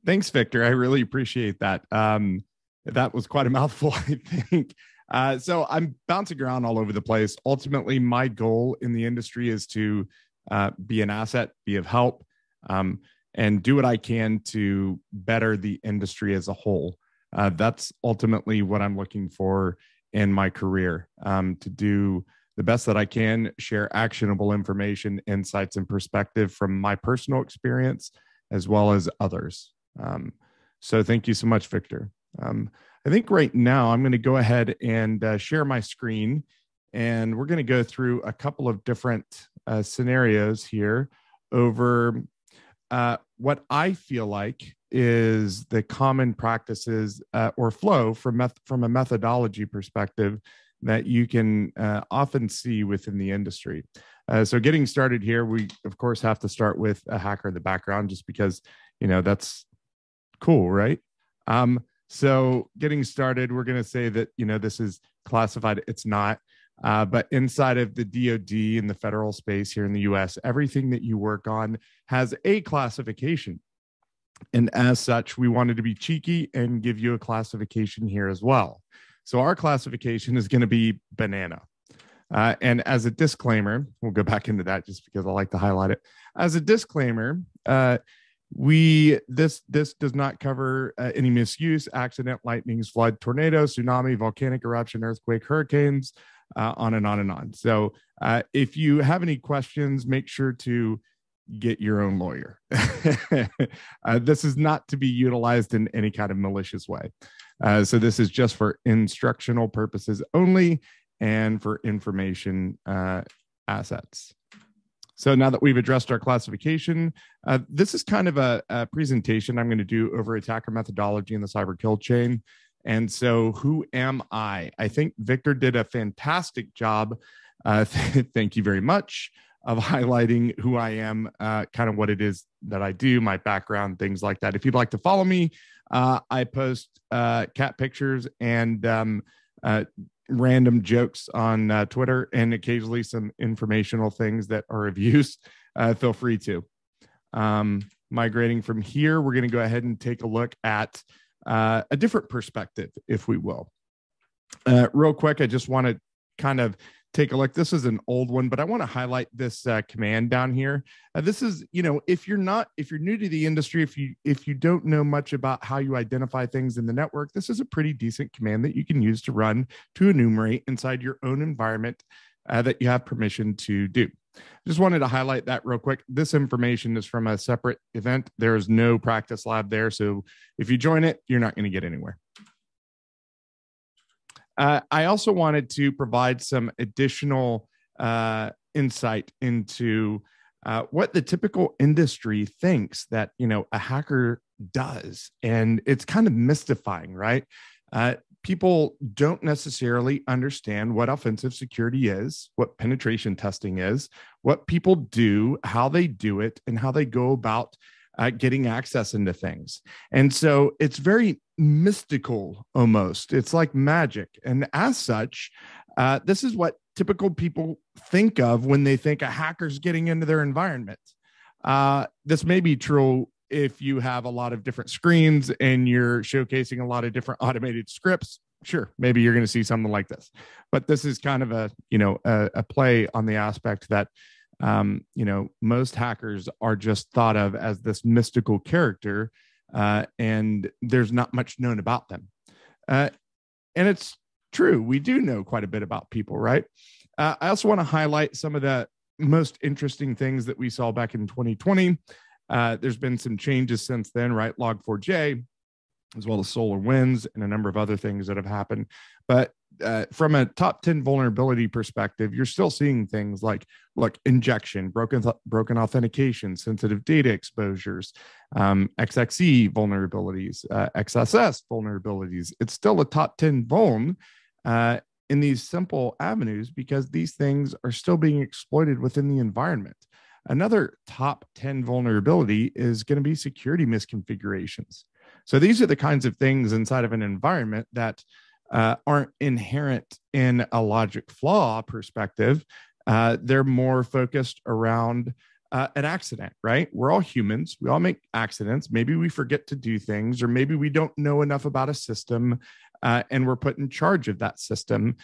Thanks, Victor. I really appreciate that. That was quite a mouthful, I think. So I'm bouncing around all over the place. Ultimately, my goal in the industry is to be an asset, be of help, and do what I can to better the industry as a whole. That's ultimately what I'm looking for in my career, to do the best that I can, share actionable information, insights, and perspective from my personal experience as well as others. So thank you so much, Victor. I think right now I'm going to go ahead and share my screen, and we're going to go through a couple of different scenarios here over what I feel like is the common practices or flow from a methodology perspective that you can often see within the industry. So getting started here, we of course have to start with a hacker in the background, just because, that's cool, right? So getting started, we're going to say that, this is classified. It's not. But inside of the DoD and the federal space here in the US, everything that you work on has a classification. And as such, we wanted to be cheeky and give you a classification here as well. So our classification is going to be banana. And as a disclaimer, we'll go back into that just because I like to highlight it. As a disclaimer, this does not cover any misuse, accident, lightnings, flood, tornado, tsunami, volcanic eruption, earthquake, hurricanes, on and on and on. So if you have any questions, make sure to get your own lawyer. This is not to be utilized in any kind of malicious way. So this is just for instructional purposes only and for information assets. So now that we've addressed our classification, this is kind of a presentation I'm going to do over attacker methodology in the cyber kill chain. And so who am I? I think Victor did a fantastic job. Thank you very much, of highlighting who I am, kind of what it is that I do, my background, things like that. If you'd like to follow me, I post cat pictures and random jokes on Twitter, and occasionally some informational things that are of use. Feel free to. Migrating from here, we're going to go ahead and take a look at a different perspective, if we will. Real quick, I just want to kind of take a look. This is an old one, but I want to highlight this command down here. This is, if you're new to the industry, if you don't know much about how you identify things in the network, this is a pretty decent command that you can use to run to enumerate inside your own environment that you have permission to do. Just wanted to highlight that real quick. This information is from a separate event. There is no practice lab there. So if you join it, you're not going to get anywhere. I also wanted to provide some additional insight into what the typical industry thinks that, a hacker does. And it's kind of mystifying, right? People don't necessarily understand what offensive security is, what penetration testing is, what people do, how they do it, and how they go about getting access into things. And so it's very mystical almost. It's like magic. And as such, this is what typical people think of when they think a hacker's getting into their environment. This may be true if you have a lot of different screens and you're showcasing a lot of different automated scripts. Sure, maybe you're going to see something like this. But this is kind of a play on the aspect that most hackers are just thought of as this mystical character, and there's not much known about them. And it's true. We do know quite a bit about people, right? I also want to highlight some of the most interesting things that we saw back in 2020. There's been some changes since then, right? Log4j, as well as SolarWinds and a number of other things that have happened. But from a top 10 vulnerability perspective, you're still seeing things like, injection, broken authentication, sensitive data exposures, XXE vulnerabilities, XSS vulnerabilities. It's still a top 10 vuln in these simple avenues because these things are still being exploited within the environment. Another top 10 vulnerability is going to be security misconfigurations. So these are the kinds of things inside of an environment that aren't inherent in a logic flaw perspective. They're more focused around an accident, right? We're all humans. We all make accidents. Maybe we forget to do things, or maybe we don't know enough about a system and we're put in charge of that system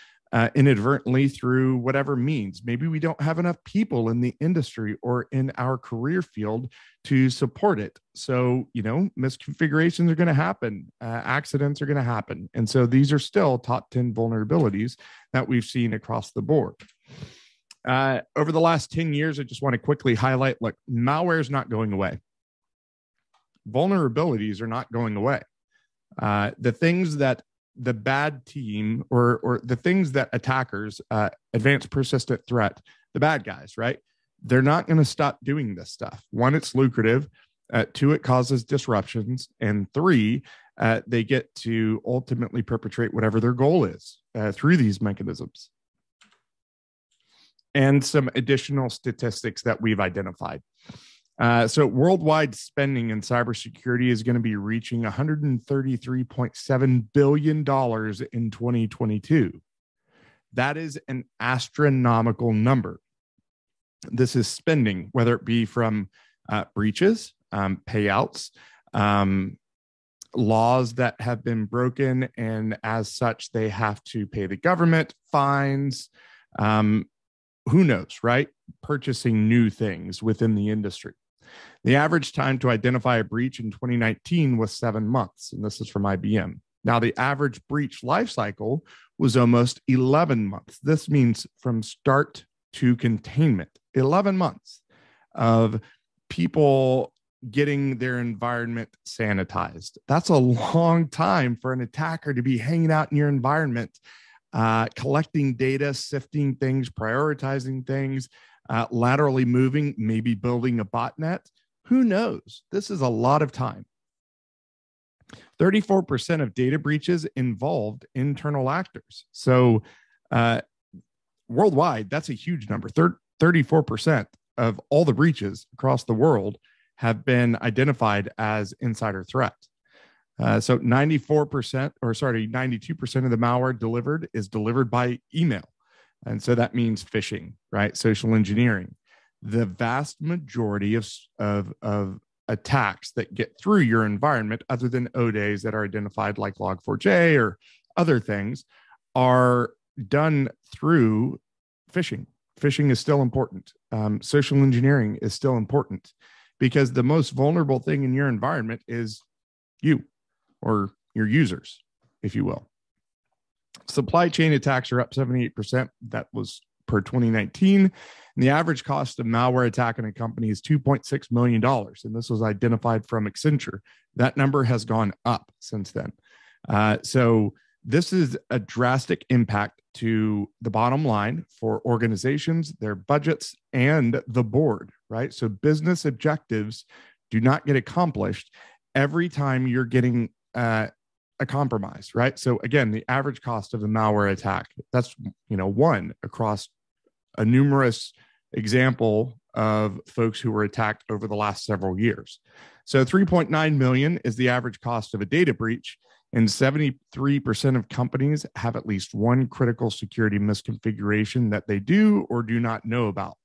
inadvertently through whatever means. Maybe we don't have enough people in the industry or in our career field to support it. So, misconfigurations are going to happen. Accidents are going to happen. And so these are still top 10 vulnerabilities that we've seen across the board. Over the last 10 years, I just want to quickly highlight, look, malware is not going away. Vulnerabilities are not going away. The things that the bad team or the things that attackers, advanced persistent threat, the bad guys, right? They're not going to stop doing this stuff. One, it's lucrative. Two, it causes disruptions. And three, they get to ultimately perpetrate whatever their goal is through these mechanisms. And some additional statistics that we've identified. So worldwide spending in cybersecurity is going to be reaching $133.7 billion in 2022. That is an astronomical number. This is spending, whether it be from breaches, payouts, laws that have been broken, and as such, they have to pay the government, fines, who knows, right? Purchasing new things within the industry. The average time to identify a breach in 2019 was 7 months, and this is from IBM. Now, the average breach lifecycle was almost 11 months. This means from start to containment, 11 months of people getting their environment sanitized. That's a long time for an attacker to be hanging out in your environment, collecting data, sifting things, prioritizing things, laterally moving, maybe building a botnet. Who knows? This is a lot of time. 34% of data breaches involved internal actors. So worldwide, that's a huge number. 34% of all the breaches across the world have been identified as insider threat. So 92% of the malware delivered is delivered by email. And so that means phishing, right? Social engineering. The vast majority of attacks that get through your environment, other than ODAs that are identified like Log4j or other things, are done through phishing. Phishing is still important. Social engineering is still important because the most vulnerable thing in your environment is you or your users, if you will. Supply chain attacks are up 78%. That was per 2019. And the average cost of malware attack in a company is $2.6 million. And this was identified from Accenture. That number has gone up since then. So this is a drastic impact to the bottom line for organizations, their budgets, and the board, right? So business objectives do not get accomplished every time you're getting a compromise, right? So again, the average cost of a malware attack, that's, one across a numerous example of folks who were attacked over the last several years. So 3.9 million is the average cost of a data breach, and 73% of companies have at least one critical security misconfiguration that they do or do not know about.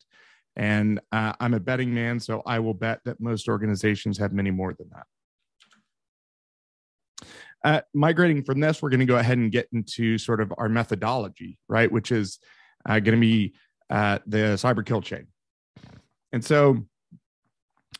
And I'm a betting man, so I will bet that most organizations have many more than that. Migrating from this, we're going to go ahead and get into sort of our methodology, right? Which is going to be the cyber kill chain. And so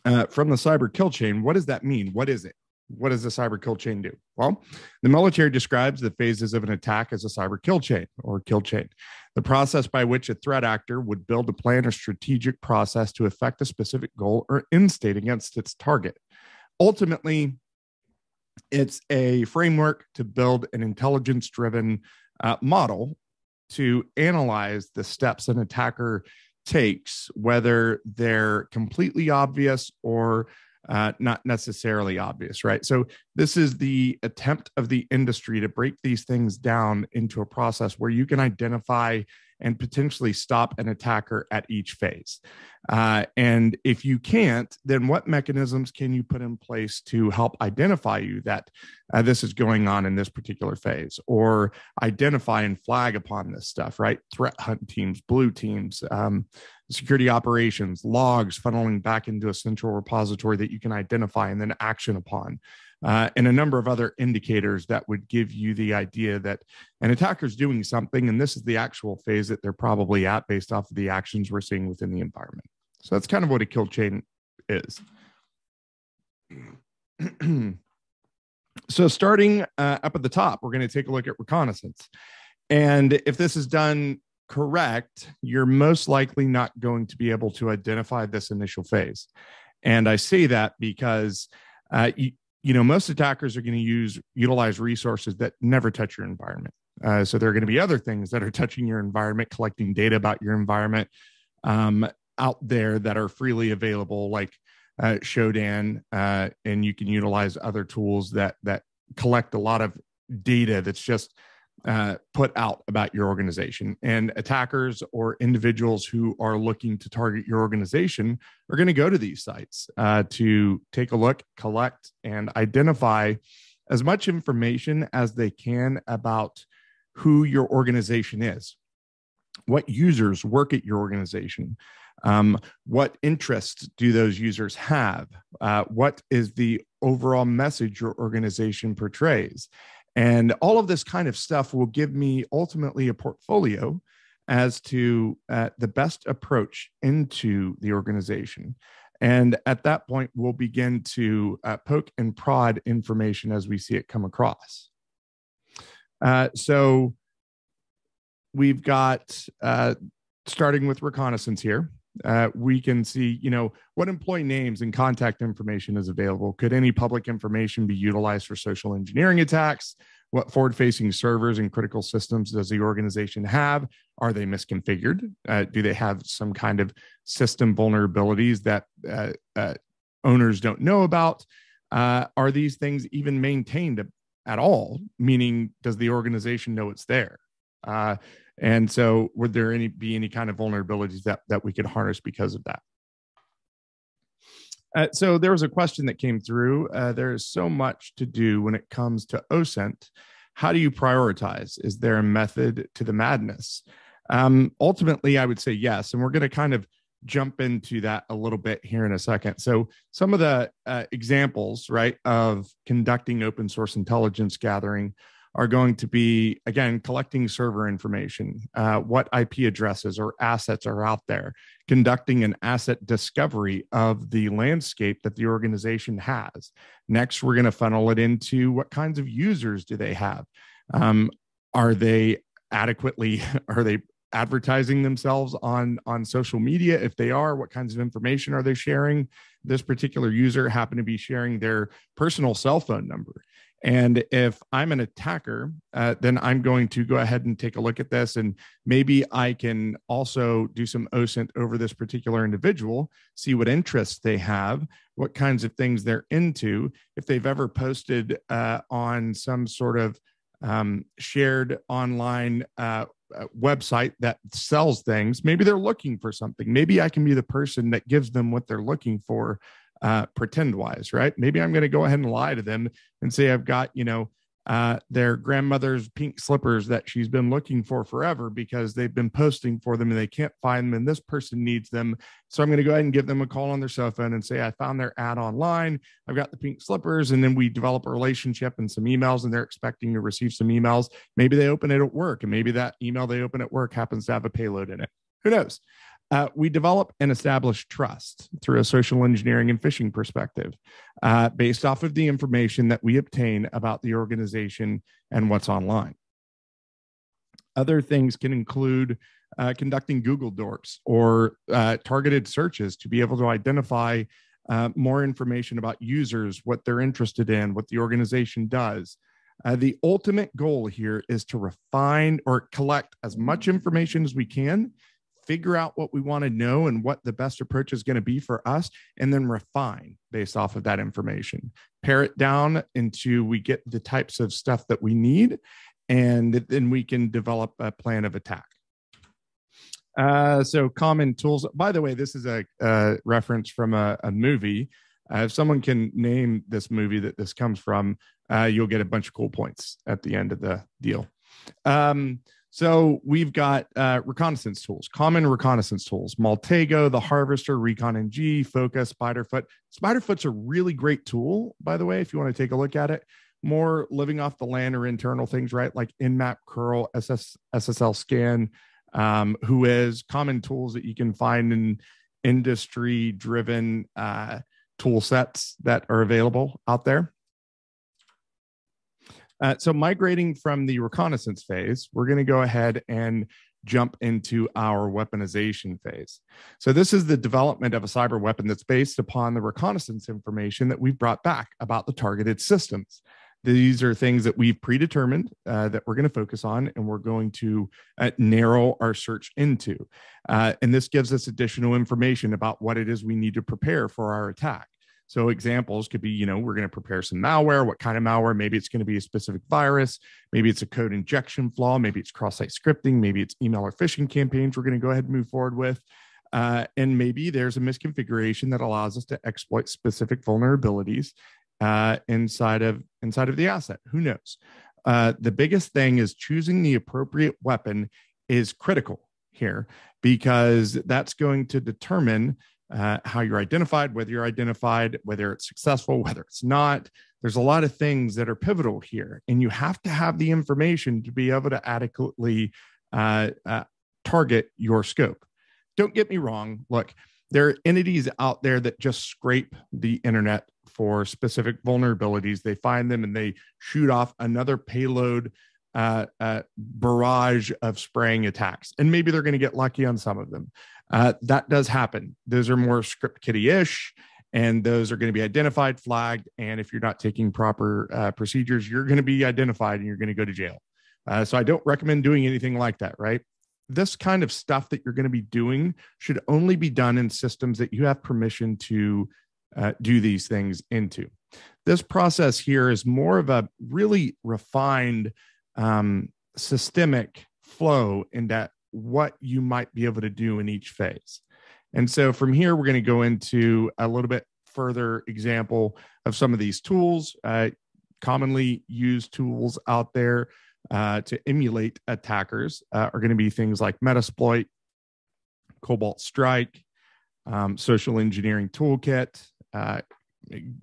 from the cyber kill chain, what does that mean? What is it? What does the cyber kill chain do? Well, the military describes the phases of an attack as a cyber kill chain or kill chain, the process by which a threat actor would build a plan or strategic process to effect a specific goal or end state against its target. Ultimately, it's a framework to build an intelligence-driven model to analyze the steps an attacker takes, whether they're completely obvious or not necessarily obvious, right? So this is the attempt of the industry to break these things down into a process where you can identify and potentially stop an attacker at each phase. And if you can't, then what mechanisms can you put in place to help identify you that this is going on in this particular phase, or identify and flag upon this stuff, right? Threat hunt teams, blue teams, security operations, logs funneling back into a central repository that you can identify and then action upon, and a number of other indicators that would give you the idea that an attacker is doing something, and this is the actual phase that they're probably at based off of the actions we're seeing within the environment. So that's kind of what a kill chain is. So starting up at the top, we're going to take a look at reconnaissance. And if this is done correct, you're most likely not going to be able to identify this initial phase. And I say that because most attackers are going to utilize resources that never touch your environment. So there are going to be other things that are touching your environment, collecting data about your environment out there that are freely available, like Shodan, and you can utilize other tools that collect a lot of data that's just put out about your organization. And attackers or individuals who are looking to target your organization are going to go to these sites to take a look, collect, and identify as much information as they can about who your organization is, what users work at your organization, what interests do those users have, what is the overall message your organization portrays. And all of this kind of stuff will give me ultimately a portfolio as to the best approach into the organization. And at that point, we'll begin to poke and prod information as we see it come across. So we've got, starting with reconnaissance here, we can see, what employee names and contact information is available. Could any public information be utilized for social engineering attacks? What forward-facing servers and critical systems does the organization have? Are they misconfigured? Do they have some kind of system vulnerabilities that owners don't know about? Are these things even maintained at all? Meaning, does the organization know it's there? And so would there be any kind of vulnerabilities that we could harness because of that? So there was a question that came through. There is so much to do when it comes to OSINT. How do you prioritize? Is there a method to the madness? Ultimately, I would say yes. And we're going to kind of jump into that a little bit here in a second. So some of the examples, right, of conducting open source intelligence gathering are going to be, again, collecting server information, what IP addresses or assets are out there, conducting an asset discovery of the landscape that the organization has. Next, we're going to funnel it into what kinds of users do they have? Are they advertising themselves on social media? If they are, what kinds of information are they sharing? This particular user happened to be sharing their personal cell phone number. And if I'm an attacker, then I'm going to go ahead and take a look at this. And maybe I can also do some OSINT over this particular individual, see what interests they have, what kinds of things they're into. If they've ever posted on some sort of shared online website that sells things, maybe they're looking for something. Maybe I can be the person that gives them what they're looking for. Pretend wise, right? Maybe I'm going to go ahead and lie to them and say I've got, their grandmother's pink slippers that she's been looking for forever because they've been posting for them and they can't find them and this person needs them. So I'm going to go ahead and give them a call on their cell phone and say, I found their ad online. I've got the pink slippers. And then we develop a relationship and some emails and they're expecting to receive some emails. Maybe they open it at work and maybe that email they open at work happens to have a payload in it. Who knows? We develop and establish trust through a social engineering and phishing perspective based off of the information that we obtain about the organization and what's online. Other things can include conducting Google dorks or targeted searches to be able to identify more information about users, what they're interested in, what the organization does. The ultimate goal here is to refine or collect as much information as we can, figure out what we want to know and what the best approach is going to be for us, and then refine based off of that information. Pare it down until we get the types of stuff that we need, and then we can develop a plan of attack. So common tools. By the way, this is a reference from a movie. If someone can name this movie that this comes from, you'll get a bunch of cool points at the end of the deal. So we've got reconnaissance tools, common reconnaissance tools, Maltego, the Harvester, Recon NG, Focus, Spiderfoot. Spiderfoot's a really great tool, by the way, if you want to take a look at it. More living off the land or internal things, right? Like Nmap, curl, SSL scan, who is common tools that you can find in industry-driven tool sets that are available out there. So migrating from the reconnaissance phase, we're going to go ahead and jump into our weaponization phase. So this is the development of a cyber weapon that's based upon the reconnaissance information that we've brought back about the targeted systems. These are things that we've predetermined that we're going to focus on, and we're going to narrow our search into. And this gives us additional information about what it is we need to prepare for our attack. So examples could be, we're going to prepare some malware. What kind of malware? Maybe it's going to be a specific virus. Maybe it's a code injection flaw. Maybe it's cross-site scripting. Maybe it's email or phishing campaigns we're going to go ahead and move forward with. And maybe there's a misconfiguration that allows us to exploit specific vulnerabilities inside of the asset. Who knows? The biggest thing is choosing the appropriate weapon is critical here, because that's going to determine how you're identified, whether it's successful, whether it's not. There's a lot of things that are pivotal here, and you have to have the information to be able to adequately target your scope. Don't get me wrong. Look, there are entities out there that just scrape the internet for specific vulnerabilities. They find them and they shoot off another payload barrage of spraying attacks. And maybe they're going to get lucky on some of them. That does happen. Those are more script kiddie-ish, and those are going to be identified, flagged. And if you're not taking proper procedures, you're going to be identified and you're going to go to jail. So I don't recommend doing anything like that, right? This kind of stuff that you're going to be doing should only be done in systems that you have permission to do these things into. This process here is more of a really refined systemic flow in that what you might be able to do in each phase. And so from here, we're going to go into a little bit further example of some of these tools, commonly used tools out there to emulate attackers are going to be things like Metasploit, Cobalt Strike, Social Engineering Toolkit,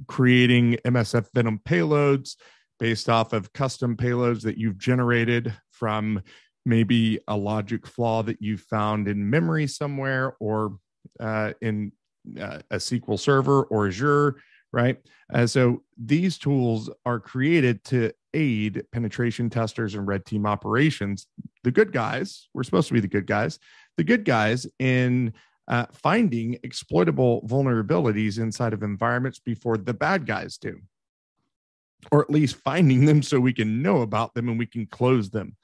creating MSF Venom payloads based off of custom payloads that you've generated from maybe a logic flaw that you found in memory somewhere, or in a SQL Server or Azure, right? So these tools are created to aid penetration testers and red team operations. The good guys, we're supposed to be the good guys in finding exploitable vulnerabilities inside of environments before the bad guys do, or at least finding them so we can know about them and we can close them.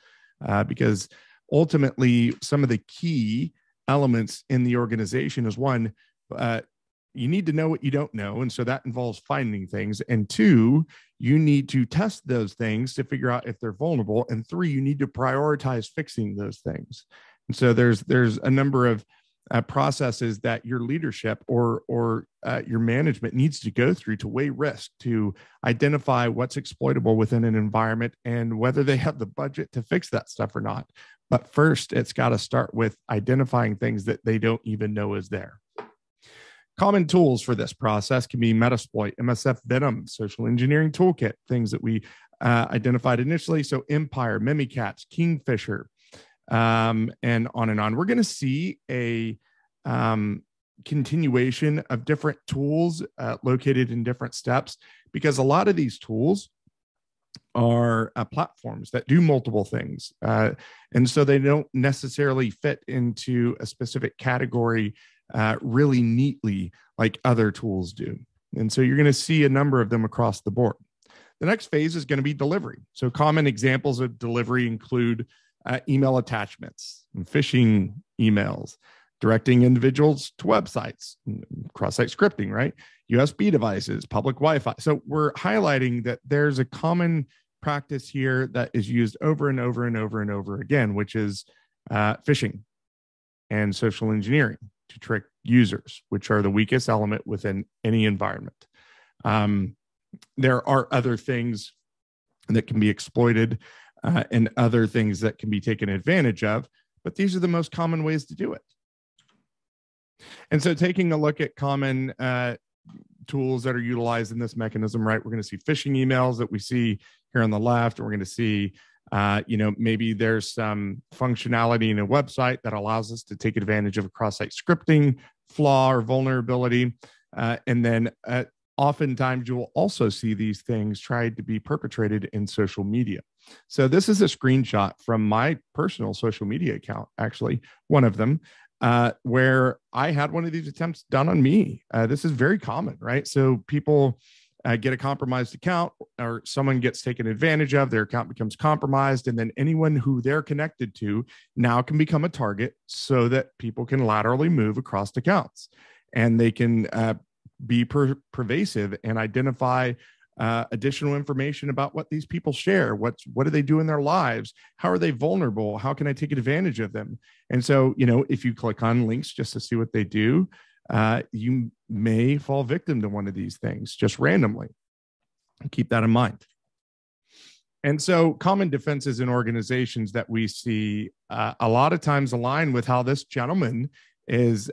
Because ultimately, some of the key elements in the organization is one, you need to know what you don't know. And so that involves finding things. And two, you need to test those things to figure out if they're vulnerable. And three, you need to prioritize fixing those things. And so there's a number of processes that your leadership or your management needs to go through to weigh risk, to identify what's exploitable within an environment and whether they have the budget to fix that stuff or not. But first, it's got to start with identifying things that they don't even know is there. Common tools for this process can be Metasploit, MSF Venom, Social Engineering Toolkit, things that we identified initially. So Empire, Mimikatz, Kingfisher, and on and on. We're going to see a continuation of different tools located in different steps, because a lot of these tools are platforms that do multiple things. And so they don't necessarily fit into a specific category really neatly like other tools do. And so you're going to see a number of them across the board. The next phase is going to be delivery. So common examples of delivery include email attachments and phishing emails, directing individuals to websites, cross-site scripting, right? USB devices, public Wi-Fi. So we're highlighting that there's a common practice here that is used over and over and over and over again, which is phishing and social engineering to trick users, which are the weakest element within any environment. There are other things that can be exploited and other things that can be taken advantage of. But these are the most common ways to do it. And so taking a look at common tools that are utilized in this mechanism, right? We're going to see phishing emails that we see here on the left. We're going to see, maybe there's some functionality in a website that allows us to take advantage of a cross-site scripting flaw or vulnerability. And then oftentimes you will also see these things tried to be perpetrated in social media. So this is a screenshot from my personal social media account, actually, one of them, where I had one of these attempts done on me. This is very common, right? So people get a compromised account, or someone gets taken advantage of, their account becomes compromised, and then anyone who they're connected to now can become a target so that people can laterally move across accounts, and they can be pervasive and identify additional information about what these people share. What do they do in their lives? How are they vulnerable? How can I take advantage of them? And so, if you click on links just to see what they do, you may fall victim to one of these things just randomly. Keep that in mind. And so common defenses in organizations that we see a lot of times align with how this gentleman is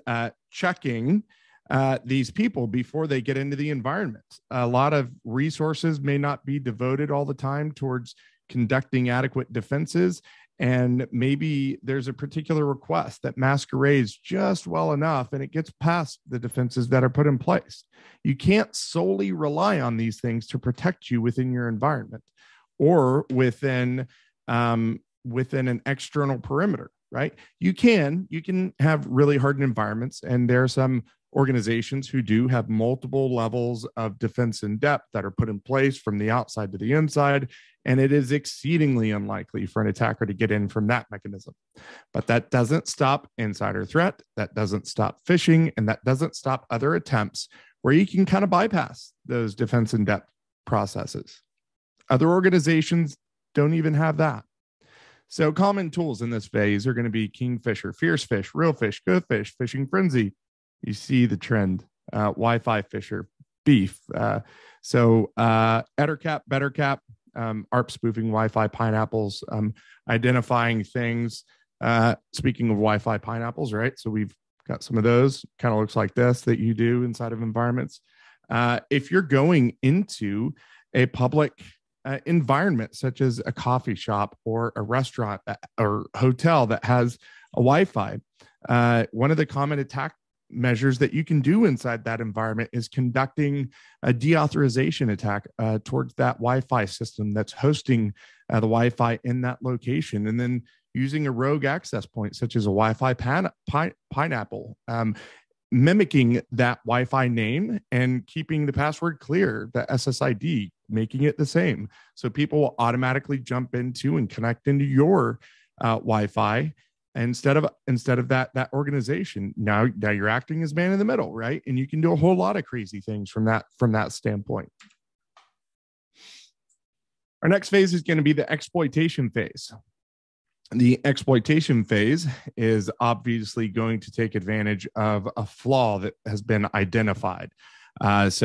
checking these people before they get into the environment. A lot of resources may not be devoted all the time towards conducting adequate defenses. And maybe there's a particular request that masquerades just well enough and it gets past the defenses that are put in place. You can't solely rely on these things to protect you within your environment or within an external perimeter, right? You can have really hardened environments, and there are some organizations who do have multiple levels of defense in depth that are put in place from the outside to the inside, and it is exceedingly unlikely for an attacker to get in from that mechanism. But that doesn't stop insider threat, that doesn't stop phishing, and that doesn't stop other attempts where you can kind of bypass those defense in depth processes. Other organizations don't even have that. So common tools in this phase are going to be Kingfisher, Fierce Fish, Real Fish, Go Fish, Fishing Frenzy. You see the trend, Wi-Fi Fisher, Beef. Ettercap, Bettercap, ARP spoofing Wi-Fi pineapples, identifying things. Speaking of Wi-Fi pineapples, right? So we've got some of those, kind of looks like this, that you do inside of environments. If you're going into a public environment, such as a coffee shop or a restaurant or hotel that has a Wi-Fi, one of the common attack measures that you can do inside that environment is conducting a deauthorization attack towards that Wi-Fi system that's hosting the Wi-Fi in that location, and then using a rogue access point such as a Wi-Fi pineapple, mimicking that Wi-Fi name and keeping the password clear, the SSID, making it the same. So people will automatically jump into and connect into your Wi-Fi instead of that organization. Now you're acting as man in the middle, right? And you can do a whole lot of crazy things from that standpoint. Our next phase is going to be the exploitation phase. The exploitation phase is obviously going to take advantage of a flaw that has been identified. Once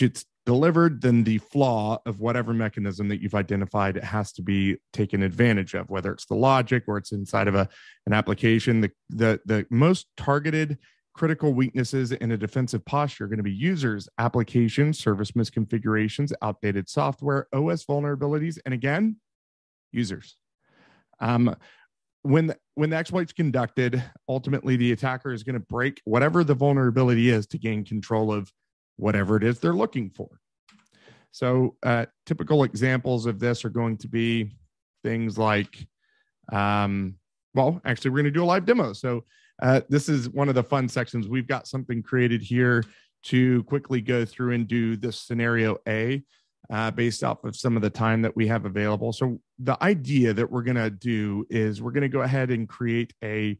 it's delivered, then the flaw of whatever mechanism that you've identified has to be taken advantage of, whether it's the logic or it's inside of an application. The most targeted critical weaknesses in a defensive posture are going to be users, applications, service misconfigurations, outdated software, OS vulnerabilities, and again, users. When the exploit's conducted, ultimately the attacker is going to break whatever the vulnerability is to gain control of whatever it is they're looking for. So typical examples of this are going to be things like, actually, we're going to do a live demo. So this is one of the fun sections. We've got something created here to quickly go through and do this scenario A based off of some of the time that we have available. So the idea that we're going to do is we're going to go ahead and create a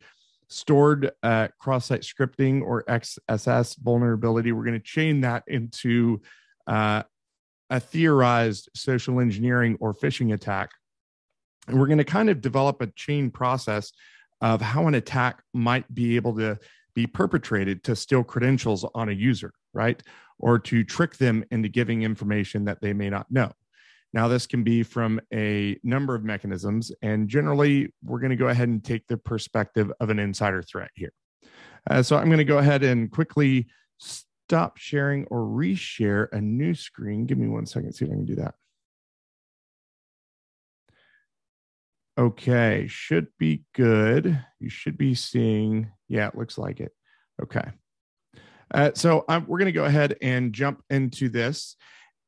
stored cross-site scripting or XSS vulnerability. We're going to chain that into a theorized social engineering or phishing attack. And we're going to kind of develop a chain process of how an attack might be able to be perpetrated to steal credentials on a user, right? Or to trick them into giving information that they may not know. Now, this can be from a number of mechanisms, and generally, we're going to go ahead and take the perspective of an insider threat here. So I'm going to go ahead and quickly stop sharing or reshare a new screen. Give me 1 second, see if I can do that. Okay, should be good. You should be seeing, yeah, it looks like it. Okay. So we're going to go ahead and jump into this.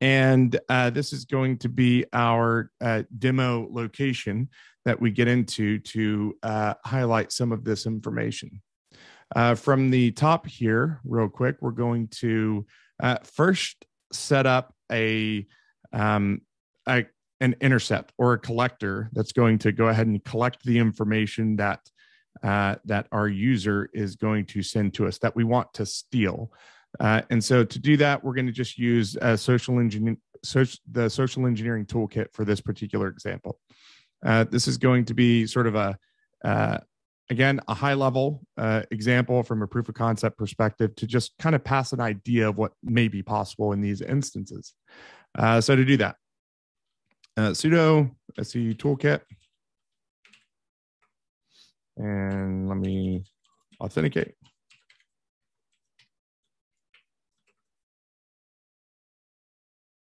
And this is going to be our demo location that we get into to highlight some of this information. From the top here, real quick, we're going to first set up an intercept or a collector that's going to go ahead and collect the information that that our user is going to send to us that we want to steal. And so to do that, we're going to just use the social engineering toolkit for this particular example. This is going to be sort of again, a high level example from a proof of concept perspective to just kind of pass an idea of what may be possible in these instances. So to do that, sudo SE toolkit, and let me authenticate.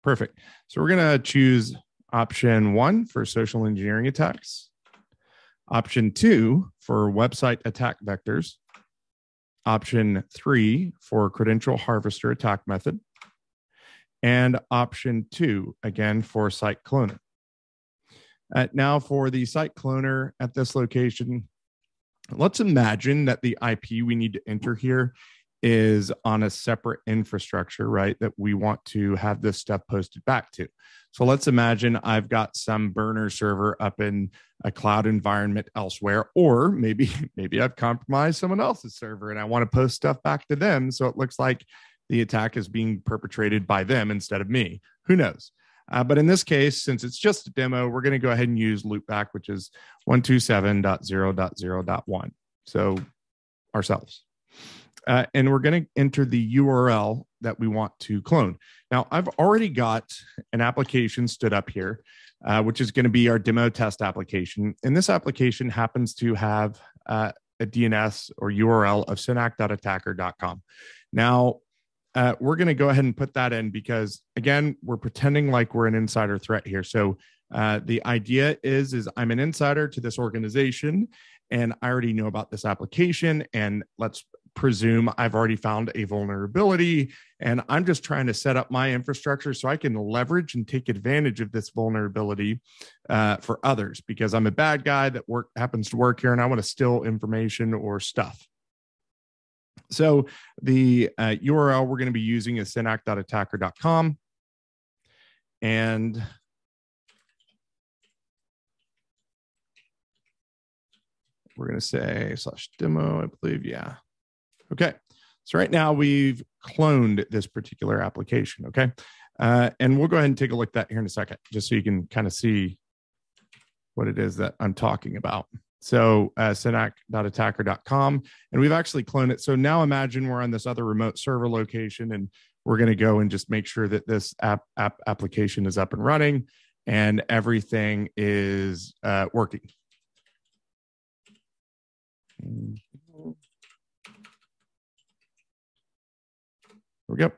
Perfect. So we're going to choose option 1 for social engineering attacks, option 2 for website attack vectors, option 3 for credential harvester attack method, and option 2, again, for site cloner. Now for the site cloner at this location, let's imagine that the IP we need to enter here is on a separate infrastructure, right, that we want to have this stuff posted back to. So let's imagine I've got some burner server up in a cloud environment elsewhere, or maybe I've compromised someone else's server and I want to post stuff back to them so it looks like the attack is being perpetrated by them instead of me. Who knows? But in this case, since it's just a demo, we're going to go ahead and use loopback, which is 127.0.0.1. So ourselves. And we're going to enter the URL that we want to clone. Now, I've already got an application stood up here, which is going to be our demo test application. And this application happens to have a DNS or URL of synac.attacker.com. Now, we're going to go ahead and put that in because, again, we're pretending like we're an insider threat here. So the idea is I'm an insider to this organization, and I already know about this application, and let's presume I've already found a vulnerability, and I'm just trying to set up my infrastructure so I can leverage and take advantage of this vulnerability for others because I'm a bad guy that happens to work here and I want to steal information or stuff. So the URL we're going to be using is synac.attacker.com, and we're going to say /demo, I believe. Yeah. Okay. So right now we've cloned this particular application. Okay. And we'll go ahead and take a look at that here in a second, just so you can kind of see what it is that I'm talking about. So synac.attacker.com, and we've actually cloned it. So now imagine we're on this other remote server location, and we're going to go and just make sure that this application is up and running and everything is working. There we go.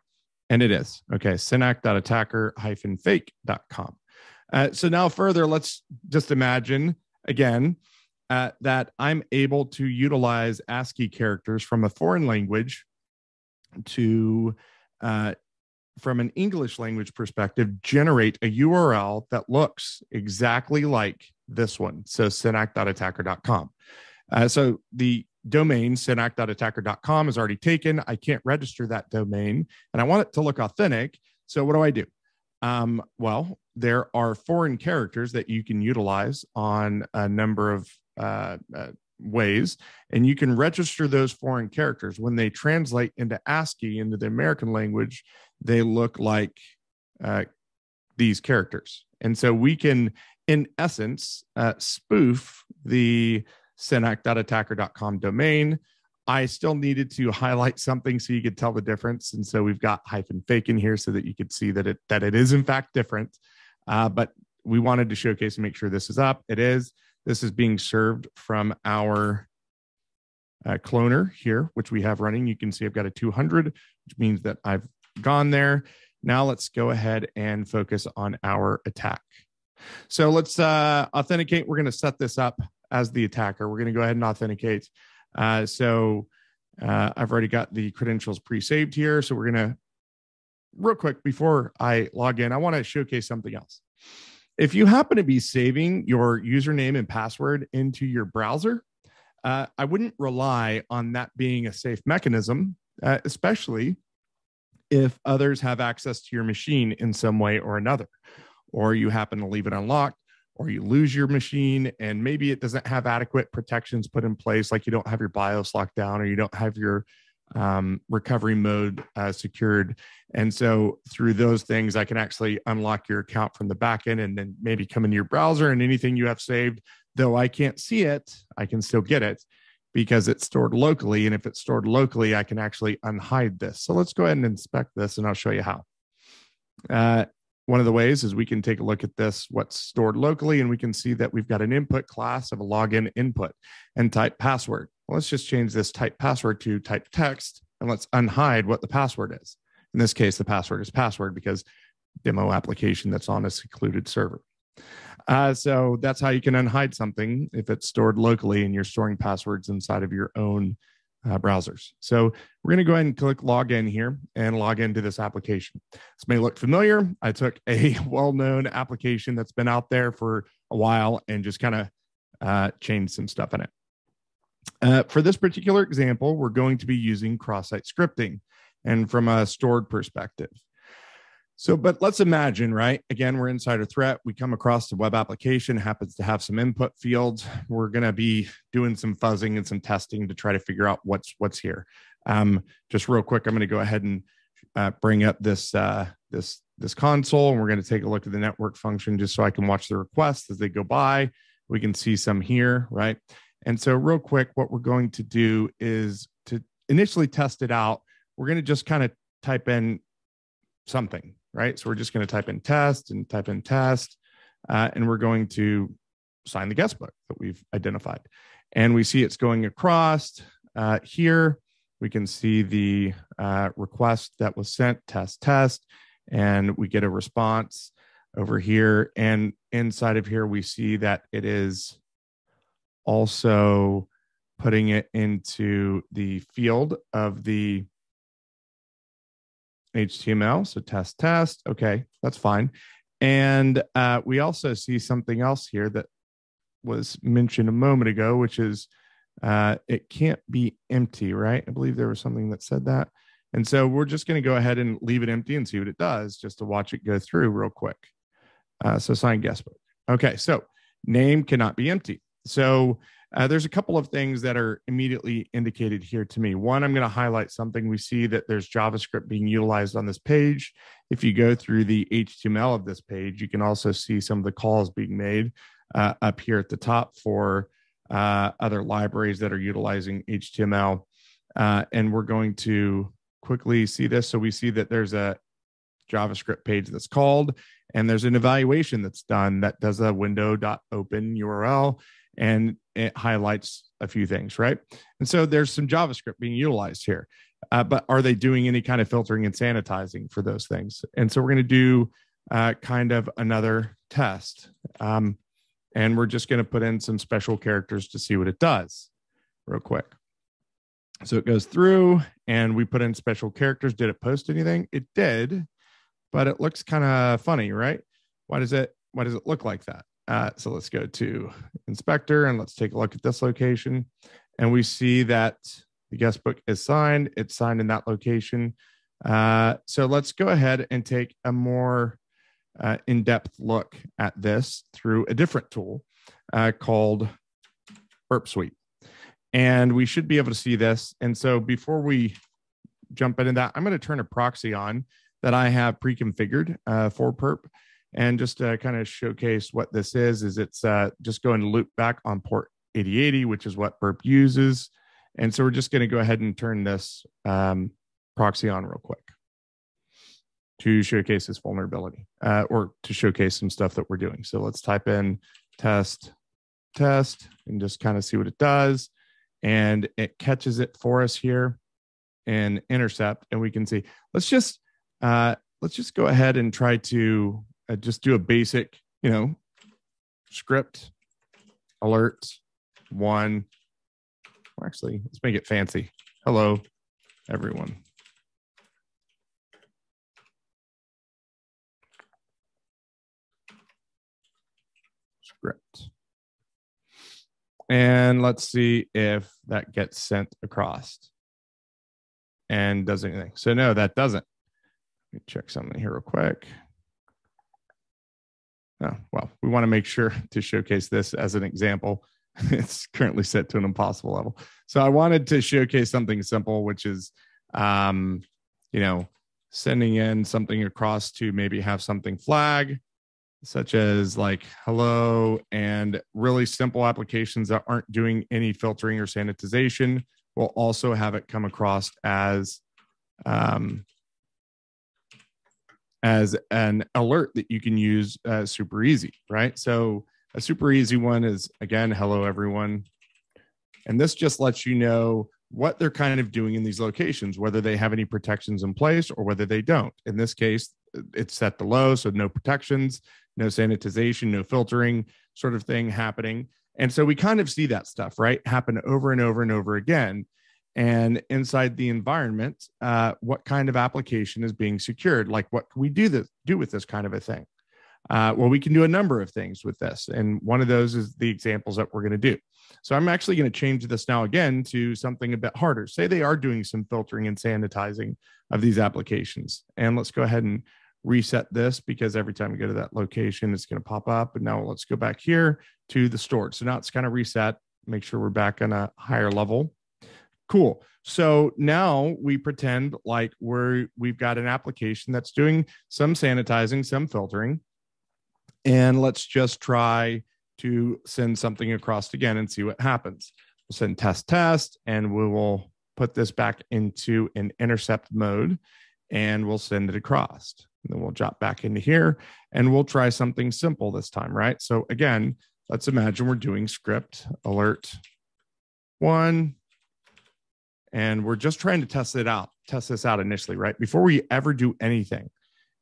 And it is. Okay, synac.attacker-fake.com. So now further, let's just imagine, again, that I'm able to utilize ASCII characters from a foreign language to, from an English language perspective, generate a URL that looks exactly like this one. So synac.attacker.com. So the domain synac.attacker.com is already taken. I can't register that domain, and I want it to look authentic. So what do? Well, there are foreign characters that you can utilize on a number of ways, and you can register those foreign characters. When they translate into ASCII, into the American language, they look like these characters. And so we can, in essence, spoof the synac.attacker.com domain. I still needed to highlight something so you could tell the difference. And so we've got -fake in here so that you could see that it is in fact different. but we wanted to showcase and make sure this is up. It is. This is being served from our cloner here, which we have running. You can see I've got a 200, which means that I've gone there. Now let's go ahead and focus on our attack. So let's authenticate. We're going to set this up as the attacker. We're going to go ahead and authenticate. I've already got the credentials pre-saved here. So we're going to, real quick, before I log in, I want to showcase something else. If you happen to be saving your username and password into your browser, I wouldn't rely on that being a safe mechanism, especially if others have access to your machine in some way or another, or you happen to leave it unlocked, or you lose your machine and maybe it doesn't have adequate protections put in place, like you don't have your BIOS locked down or you don't have your recovery mode secured. And so through those things, I can actually unlock your account from the back end and then maybe come into your browser, and anything you have saved, though I can't see it, I can still get it because it's stored locally. And if it's stored locally, I can actually unhide this. So let's go ahead and inspect this and I'll show you how. One of the ways is we can take a look at this, what's stored locally, and we can see that we've got an input class of a login input and type password. Well, let's just change this type password to type text, and let's unhide what the password is. In this case, the password is password because demo application that's on a secluded server. So that's how you can unhide something if it's stored locally and you're storing passwords inside of your own browsers. So we're going to go ahead and click login here and log into this application. This may look familiar. I took a well-known application that's been out there for a while and just kind of changed some stuff in it. For this particular example, we're going to be using cross-site scripting and from a stored perspective. So, but let's imagine, right? Again, we're inside a threat. We come across the web application, happens to have some input fields. We're going to be doing some fuzzing and some testing to try to figure out what's here. Just real quick, I'm going to go ahead and bring up this console, and we're going to take a look at the network function just so I can watch the requests as they go by. We can see some here, right? And so real quick, what we're going to do is to initially test it out. We're going to just kind of type in something, right? So we're just going to type in test and type in test, and we're going to sign the guestbook that we've identified. And we see it's going across here. We can see the request that was sent, test, and we get a response over here. And inside of here, we see that it is also putting it into the field of the HTML. So test. Okay, that's fine. And we also see something else here that was mentioned a moment ago, which is it can't be empty, right? I believe there was something that said that. And so we're just going to go ahead and leave it empty and see what it does just to watch it go through real quick. So sign guestbook. Okay, so name cannot be empty. So there's a couple of things that are immediately indicated here to me. One, I'm going to highlight something. We see that there's JavaScript being utilized on this page. If you go through the HTML of this page, you can also see some of the calls being made up here at the top for other libraries that are utilizing HTML. And we're going to quickly see this. So we see that there's a JavaScript page that's called, and there's an evaluation that's done that does a window.open URL, and it highlights a few things, right? And so there's some JavaScript being utilized here, but are they doing any kind of filtering and sanitizing for those things? And so we're going to do kind of another test, and we're just going to put in some special characters to see what it does real quick. So it goes through and we put in special characters. Did it post anything? It did, but it looks kind of funny, right? Why does it look like that? So let's go to inspector and let's take a look at this location. And we see that the guest book is signed. It's signed in that location. So let's go ahead and take a more in-depth look at this through a different tool called Burp Suite. And we should be able to see this. And so before we jump into that, I'm going to turn a proxy on that I have pre-configured for Perp. And just to kind of showcase what this is it's just going to loop back on port 8080, which is what Burp uses. And so we're just going to go ahead and turn this proxy on real quick. to showcase this vulnerability or to showcase some stuff that we're doing. So let's type in test and just kind of see what it does. And it catches it for us here in intercept. And we can see, let's just go ahead and try to just do a basic, script alert one. Or actually, let's make it fancy. Hello, everyone. Script. And let's see if that gets sent across and does anything. So no, that doesn't. Let me check something here real quick. Oh, well, we want to make sure to showcase this as an example. It's currently set to an impossible level. So I wanted to showcase something simple, which is, sending in something across to maybe have something flag, such as like hello, and really simple applications that aren't doing any filtering or sanitization will also have it come across as an alert that you can use super easy, right? So a super easy one is, again, hello, everyone. And this just lets you know what they're kind of doing in these locations, whether they have any protections in place or whether they don't. In this case, it's set to low, so no protections, no sanitization, no filtering sort of thing happening. And so we kind of see that stuff, right, happen over and over and over again. And inside the environment, what kind of application is being secured? Like, what can we do with this kind of a thing? Well, we can do a number of things with this. And one of those is the examples that we're going to do. So I'm actually going to change this now again to something a bit harder. Say they are doing some filtering and sanitizing of these applications. And let's go ahead and reset this, because every time we go to that location, it's going to pop up. And now let's go back here to the stored. So now it's kind of reset, make sure we're back on a higher level. Cool. So now we pretend like we've got an application that's doing some sanitizing, some filtering. And let's just try to send something across again and see what happens. We'll send test, and we will put this back into an intercept mode, and we'll send it across. And then we'll drop back into here, and we'll try something simple this time, right? So again, let's imagine we're doing script alert one, and we're just trying to test this out initially, right? Before we ever do anything.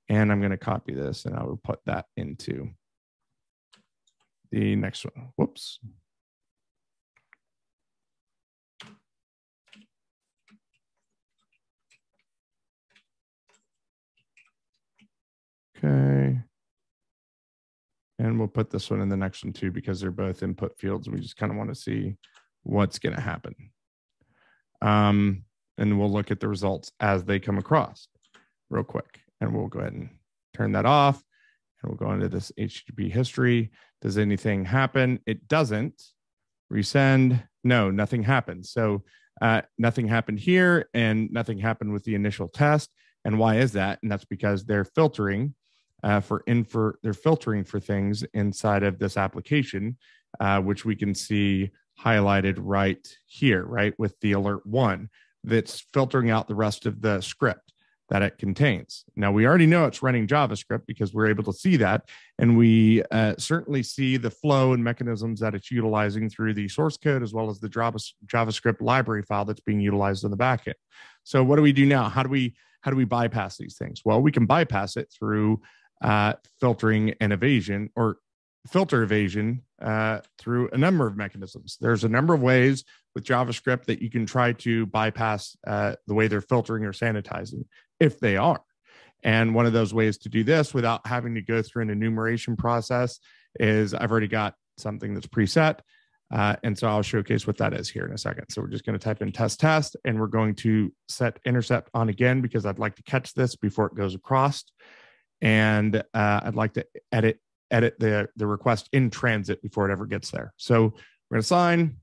And I'm going to copy this, and I will put that into the next one. Whoops. Okay. And we'll put this one in the next one too, because they're both input fields. We just kind of want to see what's going to happen. And we'll look at the results as they come across real quick. And we'll go ahead and turn that off. And we'll go into this HTTP history. Does anything happen? It doesn't. Resend. No, nothing happened. So nothing happened here, and nothing happened with the initial test. And why is that? And that's because they're filtering they're filtering for things inside of this application, which we can see highlighted right here, right, with the alert one that's filtering out the rest of the script that it contains. Now, we already know it's running JavaScript because we're able to see that. And we certainly see the flow and mechanisms that it's utilizing through the source code, as well as the JavaScript library file that's being utilized on the backend. So what do we do now? How do we bypass these things? Well, we can bypass it through filtering and evasion, or filter evasion through a number of mechanisms. There's a number of ways with JavaScript that you can try to bypass the way they're filtering or sanitizing, if they are. And one of those ways to do this without having to go through an enumeration process is I've already got something that's preset. And so I'll showcase what that is here in a second. So we're just going to type in test, and we're going to set intercept on again, because I'd like to catch this before it goes across. And I'd like to edit the request in transit before it ever gets there. So we're going to assign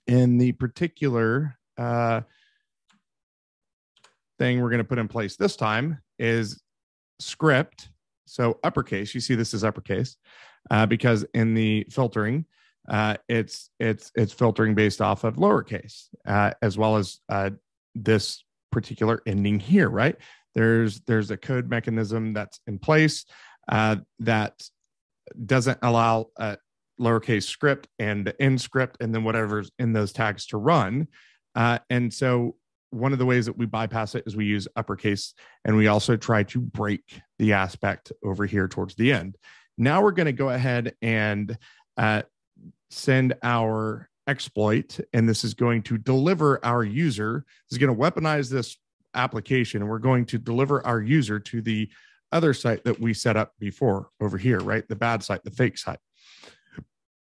in the particular thing we're going to put in place this time is script. So uppercase, you see this is uppercase because in the filtering, it's filtering based off of lowercase as well as this particular ending here, right? There's a code mechanism that's in place that doesn't allow lowercase script and end script and then whatever's in those tags to run. And so one of the ways that we bypass it is we use uppercase, and we also try to break the aspect over here towards the end. Now we're going to go ahead and send our exploit, and this is going to deliver our user. This is going to weaponize this application, and we're going to deliver our user to the other site that we set up before over here, right? The bad site, the fake site.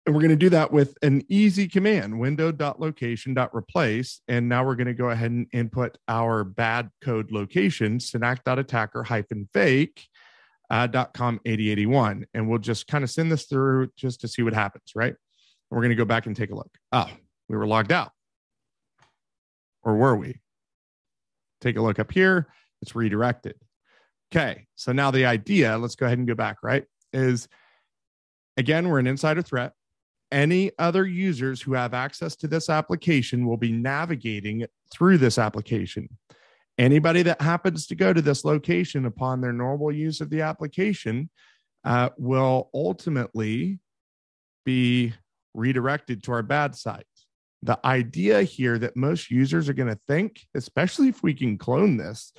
And we're going to do that with an easy command, window.location.replace. And now we're going to go ahead and input our bad code location, synac.attacker-fake .com8081. And we'll just kind of send this through just to see what happens, right? And we're going to go back and take a look. Oh, we were logged out. Or were we? Take a look up here. It's redirected. Okay, so now the idea, let's go ahead and go back, right, is, again, we're an insider threat. Any other users who have access to this application will be navigating through this application. Anybody that happens to go to this location upon their normal use of the application will ultimately be redirected to our bad site. The idea here that most users are going to think, especially if we can clone this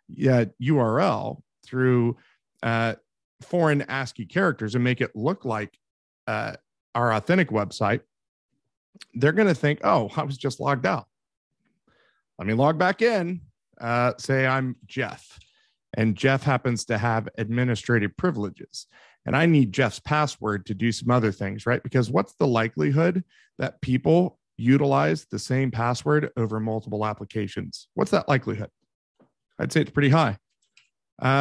URL through foreign ASCII characters and make it look like our authentic website, they're going to think, oh, I was just logged out. Let me log back in. Say I'm Jeff, and Jeff happens to have administrative privileges, and I need Jeff's password to do some other things, right? Because what's the likelihood that people utilize the same password over multiple applications? What's that likelihood? I'd say it's pretty high.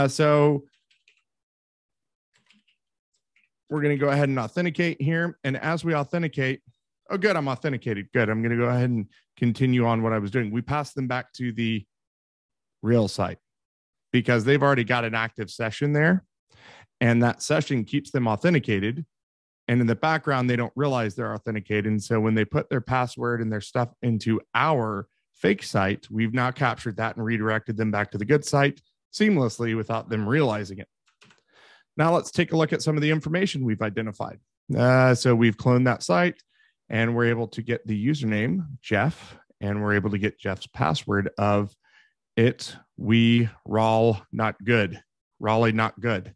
So we're going to go ahead and authenticate here. And as we authenticate, oh, good, I'm authenticated. Good. I'm going to go ahead and continue on what I was doing. We pass them back to the real site because they've already got an active session there. And that session keeps them authenticated. And in the background, they don't realize they're authenticated. And so when they put their password and their stuff into our fake site, we've now captured that and redirected them back to the good site seamlessly without them realizing it. Now let's take a look at some of the information we've identified. So we've cloned that site, and we're able to get the username, Jeff, and we're able to get Jeff's password of we Rawl not good, Raleigh not good.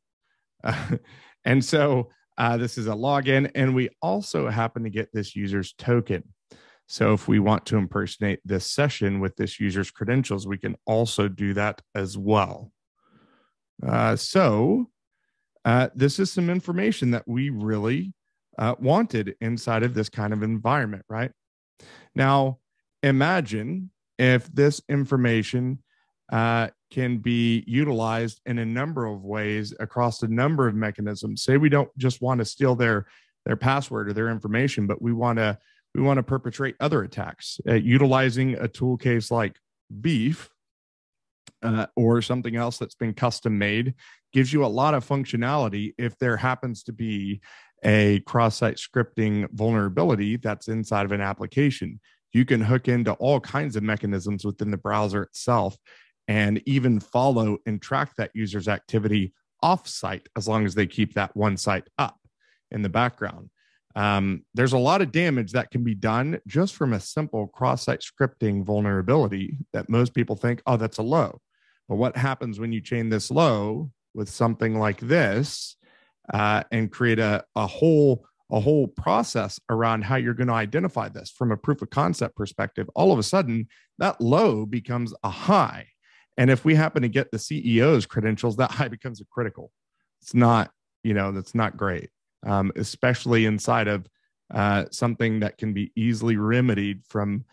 And so this is a login, and we also happen to get this user's token. So if we want to impersonate this session with this user's credentials, we can also do that as well. This is some information that we really wanted inside of this kind of environment, right? Now, imagine if this information can be utilized in a number of ways across a number of mechanisms. Say we don't just want to steal their password or their information, but we want to perpetrate other attacks utilizing a tool case like Beef or something else that's been custom made. Gives you a lot of functionality if there happens to be a cross-site scripting vulnerability that's inside of an application. You can hook into all kinds of mechanisms within the browser itself and even follow and track that user's activity off-site as long as they keep that one site up in the background. There's a lot of damage that can be done just from a simple cross-site scripting vulnerability that most people think, oh, that's a low. But what happens when you chain this low with something like this and create a whole process around how you're going to identify this from a proof of concept perspective? All of a sudden, that low becomes a high. And if we happen to get the CEO's credentials, that high becomes a critical. It's not, that's not great, especially inside of something that can be easily remedied from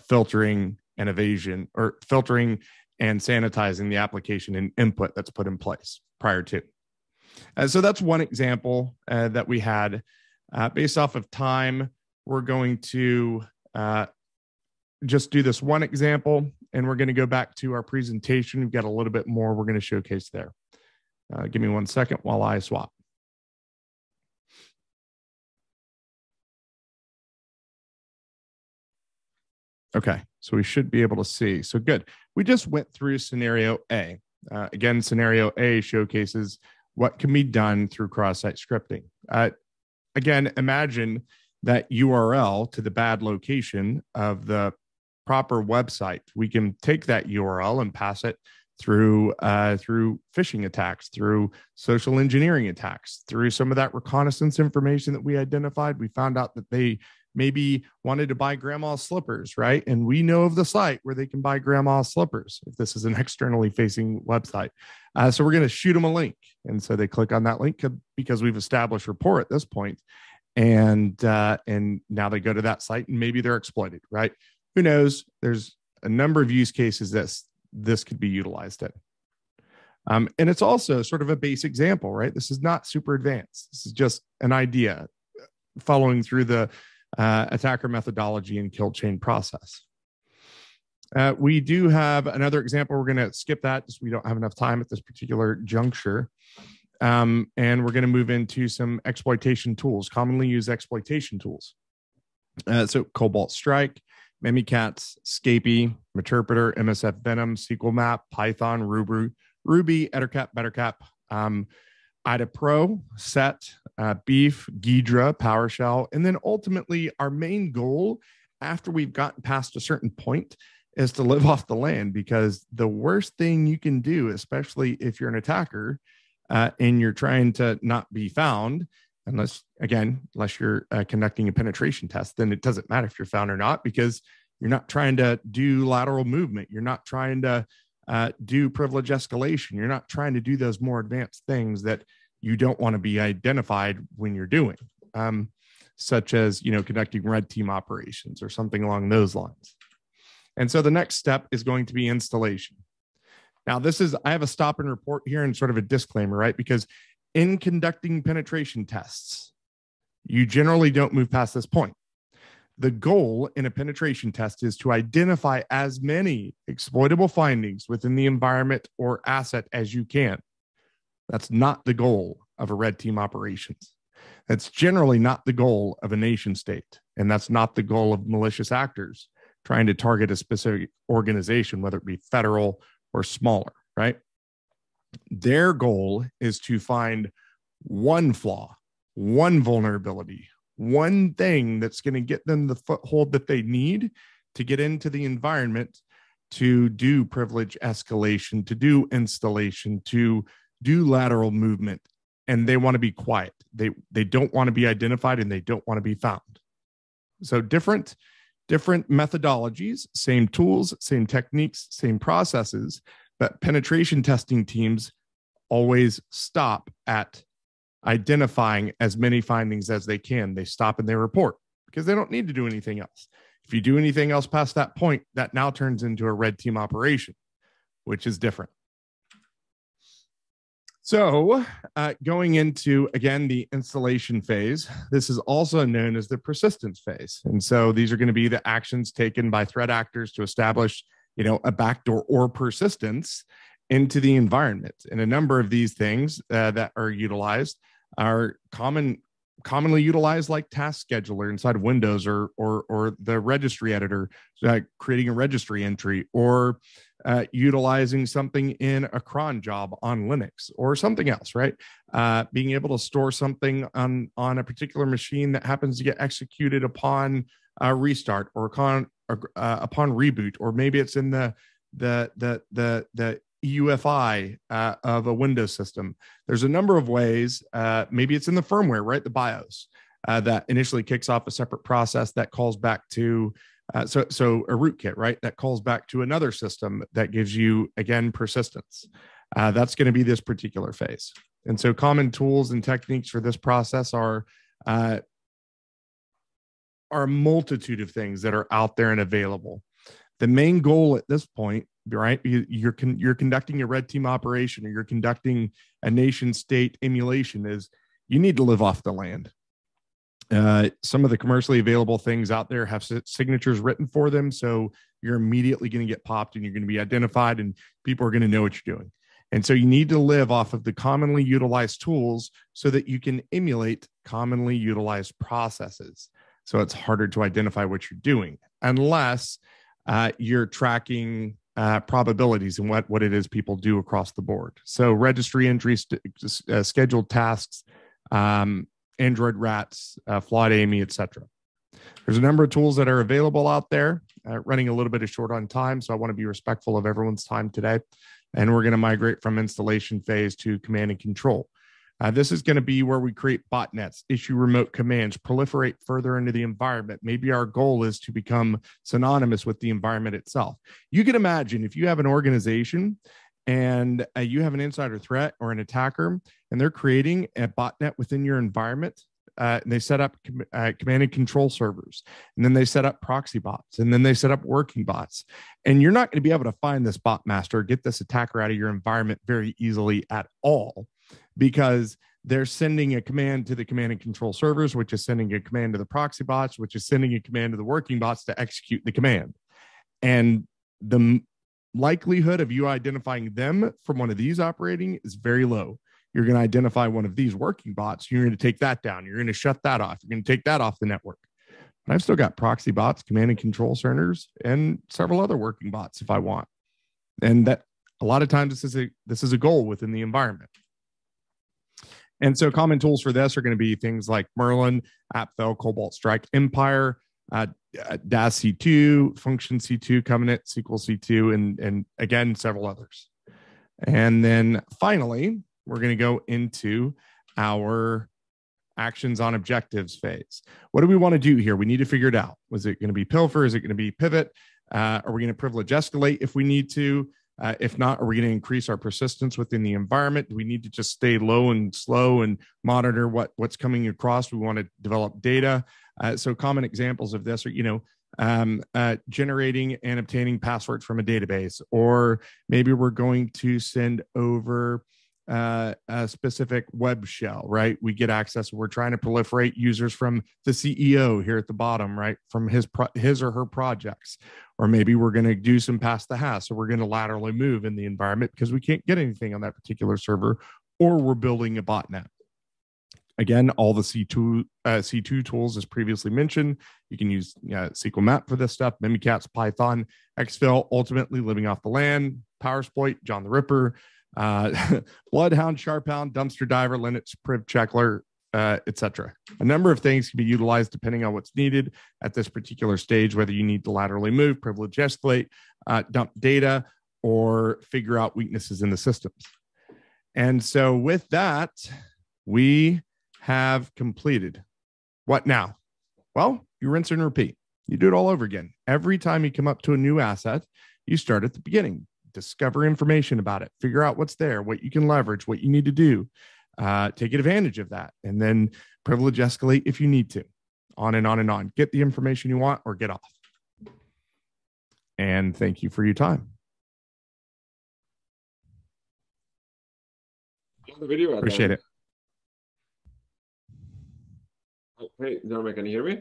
filtering and evasion, or filtering and sanitizing the application and input that's put in place prior to. So that's one example that we had. Based off of time, we're going to just do this one example, and we're going to go back to our presentation. We've got a little bit more we're going to showcase there. Give me 1 second while I swap. Okay, so we should be able to see. So good. We just went through scenario A. Again, scenario A showcases what can be done through cross-site scripting. Again, imagine that URL to the bad location of the proper website. We can take that URL and pass it through phishing attacks, through social engineering attacks, through some of that reconnaissance information that we identified. We found out that they maybe wanted to buy grandma's slippers, right? And we know of the site where they can buy grandma's slippers if this is an externally facing website. So we're going to shoot them a link. And so they click on that link because we've established rapport at this point. And now they go to that site and maybe they're exploited, right? Who knows? There's a number of use cases that this could be utilized in. And it's also sort of a base example, right? This is not super advanced. This is just an idea following through the attacker methodology and kill chain process. We do have another example. We're going to skip that just we don't have enough time at this particular juncture. And we're going to move into some exploitation tools, commonly used exploitation tools. So Cobalt Strike, Mimikatz, Scapy, Meterpreter, MSF Venom, SQL Map, Python, Ruby, Ettercap, Bettercap, IDA Pro, Set, Beef, Ghidra, PowerShell. And then ultimately our main goal after we've gotten past a certain point is to live off the land, because the worst thing you can do, especially if you're an attacker and you're trying to not be found, unless you're conducting a penetration test, then it doesn't matter if you're found or not, because you're not trying to do lateral movement. You're not trying to do privilege escalation. You're not trying to do those more advanced things that you don't want to be identified when you're doing, such as, conducting red team operations or something along those lines. And so the next step is going to be installation. Now, I have a stop and report here and sort of a disclaimer, right? Because in conducting penetration tests, you generally don't move past this point. The goal in a penetration test is to identify as many exploitable findings within the environment or asset as you can. That's not the goal of a red team operations. That's generally not the goal of a nation state. And that's not the goal of malicious actors trying to target a specific organization, whether it be federal or smaller, right? Their goal is to find one flaw, one vulnerability, one thing that's going to get them the foothold that they need to get into the environment, to do privilege escalation, to do installation, to do lateral movement. And they want to be quiet. They don't want to be identified and they don't want to be found. So different methodologies, same tools, same techniques, same processes, but penetration testing teams always stop at identifying as many findings as they can. They stop and they report because they don't need to do anything else. If you do anything else past that point, that now turns into a red team operation, which is different. So going into, again, the installation phase, this is also known as the persistence phase. And so these are going to be the actions taken by threat actors to establish, a backdoor or persistence into the environment. And a number of these things that are utilized are commonly utilized, like task scheduler inside of Windows or the registry editor, creating a registry entry, or utilizing something in a cron job on Linux or something else, right? Being able to store something on a particular machine that happens to get executed upon restart or upon reboot, or maybe it's in the EUFI of a Windows system. There's a number of ways. Maybe it's in the firmware, right? The BIOS that initially kicks off a separate process that calls back to so a rootkit, right? That calls back to another system that gives you, again, persistence. That's going to be this particular phase. And so common tools and techniques for this process are a multitude of things that are out there and available. The main goal at this point, right? You're conducting a red team operation, or you're conducting a nation state emulation, is you need to live off the land. Some of the commercially available things out there have signatures written for them. So you're immediately going to get popped and you're going to be identified and people are going to know what you're doing. And so you need to live off of the commonly utilized tools so that you can emulate commonly utilized processes. So it's harder to identify what you're doing unless you're tracking probabilities and what it is people do across the board. So registry entries, scheduled tasks, Android rats, flawed Amy, etc. There's a number of tools that are available out there. Running a little bit short on time, so I want to be respectful of everyone's time today. And we're going to migrate from installation phase to command and control. This is going to be where we create botnets, issue remote commands, proliferate further into the environment. Maybe our goal is to become synonymous with the environment itself. You can imagine if you have an organization and you have an insider threat or an attacker, and they're creating a botnet within your environment. And they set up command and control servers, and then they set up proxy bots, and then they set up working bots. And you're not going to be able to find this bot master, get this attacker out of your environment very easily at all, because they're sending a command to the command and control servers, which is sending a command to the proxy bots, which is sending a command to the working bots to execute the command. And the likelihood of you identifying them from one of these operating is very low. You're going to identify one of these working bots. You're going to take that down. You're going to shut that off. You're going to take that off the network. But I've still got proxy bots, command and control servers, and several other working bots if I want. And that a lot of times this is a goal within the environment. And so common tools for this are going to be things like Merlin, AppFell, Cobalt Strike, Empire, DAS C2, Function C2, Covenant, SQL C2, and again, several others. And then finally, we're going to go into our actions on objectives phase. What do we want to do here? We need to figure it out. Was it going to be pilfer? Is it going to be pivot? Are we going to privilege escalate if we need to? If not, are we going to increase our persistence within the environment? Do we need to just stay low and slow and monitor what's coming across? We want to develop data. So common examples of this are, generating and obtaining passwords from a database, or maybe we're going to send over a specific web shell, right? We get access. We're trying to proliferate users from the CEO here at the bottom, right? From his or her projects. Or maybe we're going to do some pass the hash. So we're going to laterally move in the environment because we can't get anything on that particular server, or we're building a botnet. Again, all the C2 tools, as previously mentioned, you can use SQL Map for this stuff, Mimikatz, Python, Exfil, ultimately living off the land, PowerSploit, John the Ripper, Bloodhound, Sharphound, Dumpster Diver, Linux, Priv Checkler, etc. A number of things can be utilized depending on what's needed at this particular stage, whether you need to laterally move, privilege escalate, dump data, or figure out weaknesses in the systems. And so with that, we have completed. What now? Well, you rinse and repeat. You do it all over again. Every time you come up to a new asset, you start at the beginning. Discover information about it, figure out what's there, what you can leverage, what you need to do, take advantage of that, and then privilege escalate if you need to, on and on and on. Get the information you want or get off. And thank you for your time. The video. Appreciate it. Hey, Norman, can you hear me?